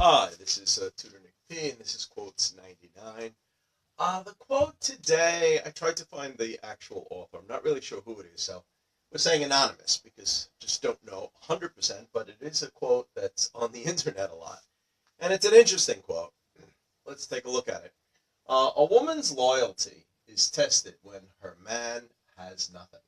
Hi, this is Tutor Nick P, and this is Quotes 99. The quote today, I tried to find the actual author. I'm not really sure who it is, so we're saying anonymous because I just don't know 100%, but it is a quote that's on the internet a lot. And it's an interesting quote. Let's take a look at it. A woman's loyalty is tested when her man has nothing.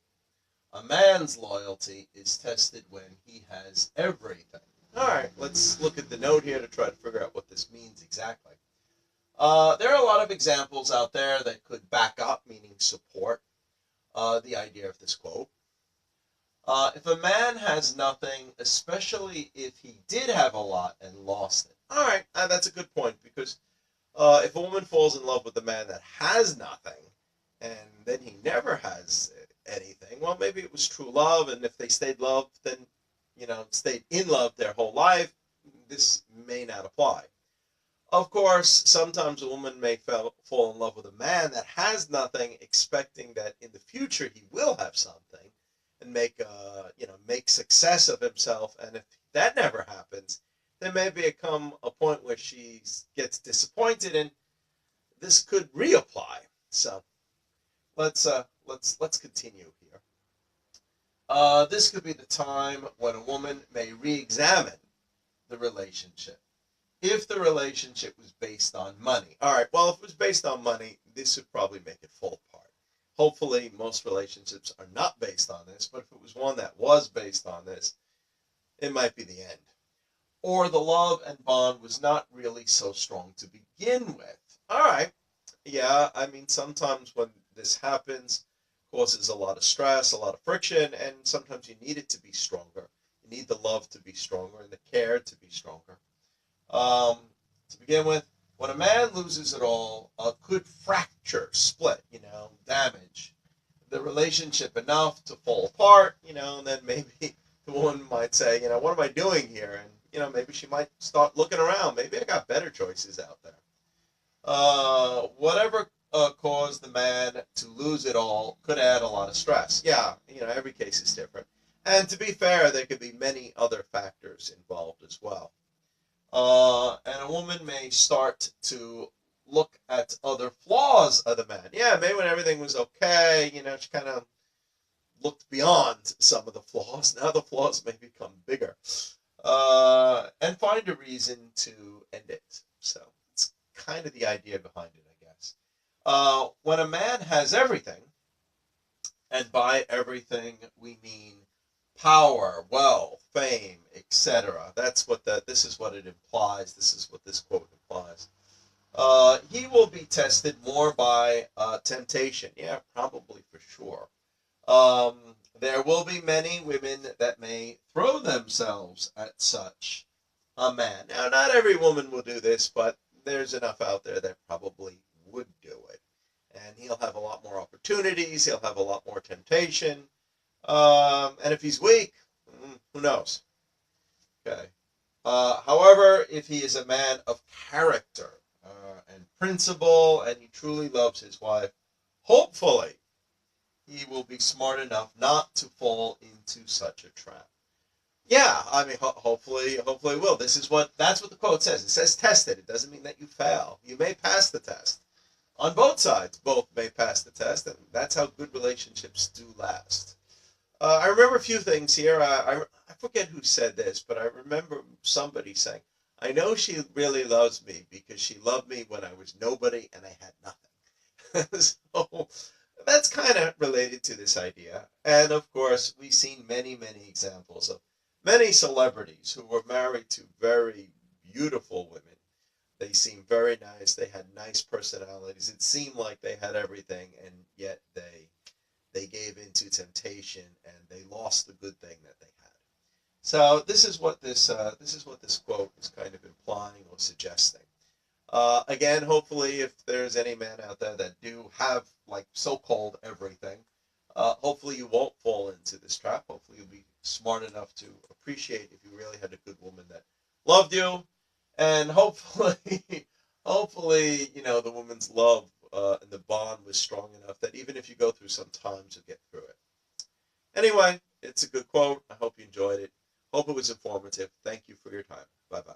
A man's loyalty is tested when he has everything. All right, let's look at the note here to try to figure out what this means exactly. There are a lot of examples out there that could back up, meaning support, the idea of this quote. If a man has nothing, especially if he did have a lot and lost it. All right, that's a good point because if a woman falls in love with a man that has nothing and then he never has anything, well, maybe it was true love, and if they stayed loved, then, stayed in love their whole life, this may not apply. Of course, sometimes a woman may fall in love with a man that has nothing, expecting that in the future he will have something and make success of himself. And if that never happens, there may become a point where she gets disappointed, and this could reapply. So let's continue here. This could be the time when a woman may re-examine the relationship if the relationship was based on money. All right, well, if it was based on money, this would probably make it fall apart. Hopefully, most relationships are not based on this, but if it was one that was based on this, it might be the end. Or the love and bond was not really so strong to begin with. All right, yeah, I mean, sometimes when this happens, causes a lot of stress, a lot of friction, and sometimes you need it to be stronger. You need the love to be stronger and the care to be stronger. Um, to begin with, when a man loses it all, could fracture, split, damage the relationship enough to fall apart, and then maybe the woman might say, what am I doing here? And, maybe she might start looking around. Maybe I got better choices out there. Whatever caused the man to lose it all could add a lot of stress. Yeah, every case is different. And to be fair, there could be many other factors involved as well. And a woman may start to look at other flaws of the man. Yeah, maybe when everything was okay, she kind of looked beyond some of the flaws. Now the flaws may become bigger. And find a reason to end it. So it's kind of the idea behind it, I guess. When a man has everything, and by everything we mean power, wealth, fame, etc. This is what it implies. This is what this quote implies. He will be tested more by temptation. Yeah, probably for sure. There will be many women that may throw themselves at such a man. Now, not every woman will do this, but there's enough out there that probably would do it. And he'll have a lot more opportunities. He'll have a lot more temptation. And if he's weak, who knows? Okay. However, if he is a man of character and principle, and he truly loves his wife, hopefully he will be smart enough not to fall into such a trap. Yeah, I mean, hopefully he will. That's what the quote says. It says tested. It doesn't mean that you fail. You may pass the test. On both sides, both may pass the test, and that's how good relationships do last. I remember a few things here. I forget who said this, but I remember somebody saying, I know she really loves me because she loved me when I was nobody and I had nothing. So that's kind of related to this idea. And of course, we've seen many, many examples of many celebrities who were married to very beautiful women. They seemed very nice. They had nice personalities. It seemed like they had everything, and yet they gave into temptation and they lost the good thing that they had. So this is what this quote is kind of implying or suggesting. Again, hopefully, if there's any man out there that do have like so-called everything, hopefully you won't fall into this trap. Hopefully you'll be smart enough to appreciate if you really had a good woman that loved you, and hopefully, hopefully, the woman's love and the bond was strong enough that even if you go through some times, you'll get through it. Anyway, it's a good quote. I hope you enjoyed it. Hope it was informative. Thank you for your time. Bye-bye.